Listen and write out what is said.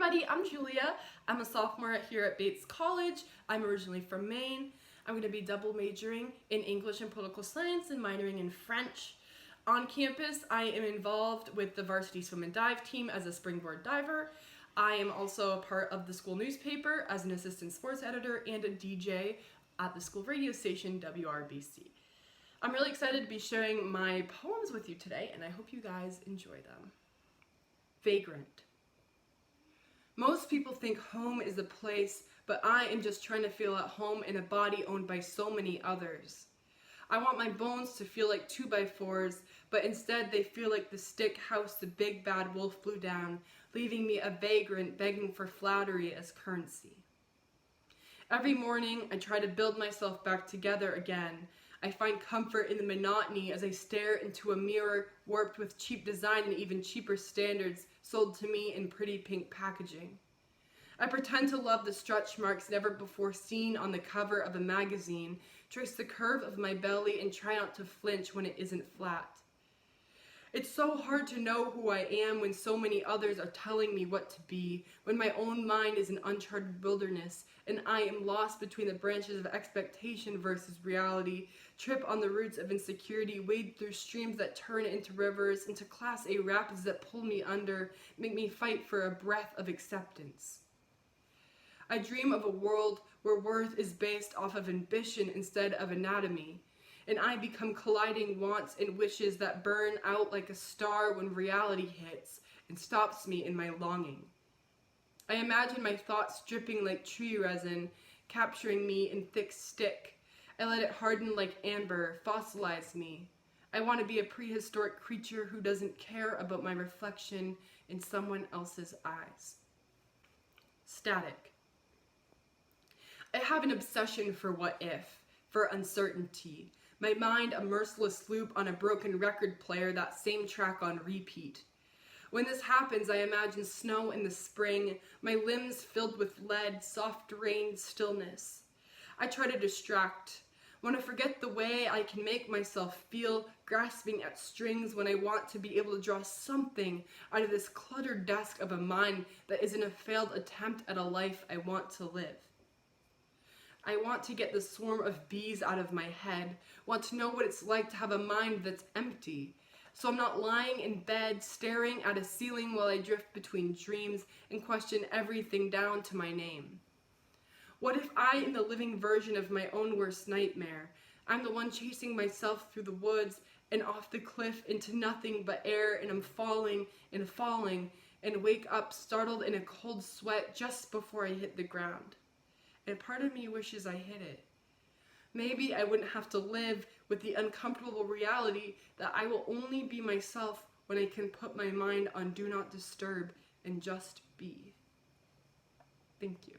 everybody, I'm Julia. I'm a sophomore here at Bates College. I'm originally from Maine. I'm going to be double majoring in English and political science and minoring in French. On campus, I am involved with the varsity swim and dive team as a springboard diver. I am also a part of the school newspaper as an assistant sports editor and a DJ at the school radio station WRBC. I'm really excited to be sharing my poems with you today, and I hope you guys enjoy them. Vagrant. Most people think home is a place, but I am just trying to feel at home in a body owned by so many others. I want my bones to feel like 2x4s, but instead they feel like the stick house the big bad wolf blew down, leaving me a vagrant begging for flattery as currency. Every morning I try to build myself back together again. I find comfort in the monotony as I stare into a mirror warped with cheap design and even cheaper standards sold to me in pretty pink packaging. I pretend to love the stretch marks never before seen on the cover of a magazine, trace the curve of my belly and try not to flinch when it isn't flat. It's so hard to know who I am when so many others are telling me what to be, when my own mind is an uncharted wilderness and I am lost between the branches of expectation versus reality, trip on the roots of insecurity, wade through streams that turn into rivers, into Class A rapids that pull me under, make me fight for a breath of acceptance. I dream of a world where worth is based off of ambition instead of anatomy, and I become colliding wants and wishes that burn out like a star when reality hits and stops me in my longing. I imagine my thoughts dripping like tree resin, capturing me in thick stick. I let it harden like amber, fossilize me. I want to be a prehistoric creature who doesn't care about my reflection in someone else's eyes. Static. I have an obsession for what if, for uncertainty. My mind a merciless loop on a broken record player, that same track on repeat. When this happens, I imagine snow in the spring, my limbs filled with lead, soft rain, stillness. I try to distract. Want to forget the way I can make myself feel, grasping at strings when I want to be able to draw something out of this cluttered desk of a mind that isn't a failed attempt at a life I want to live. I want to get the swarm of bees out of my head, want to know what it's like to have a mind that's empty. So I'm not lying in bed, staring at a ceiling while I drift between dreams and question everything down to my name. What if I am the living version of my own worst nightmare? I'm the one chasing myself through the woods and off the cliff into nothing but air, and I'm falling and wake up startled in a cold sweat just before I hit the ground. And part of me wishes I hit it. Maybe I wouldn't have to live with the uncomfortable reality that I will only be myself when I can put my mind on do not disturb and just be. Thank you.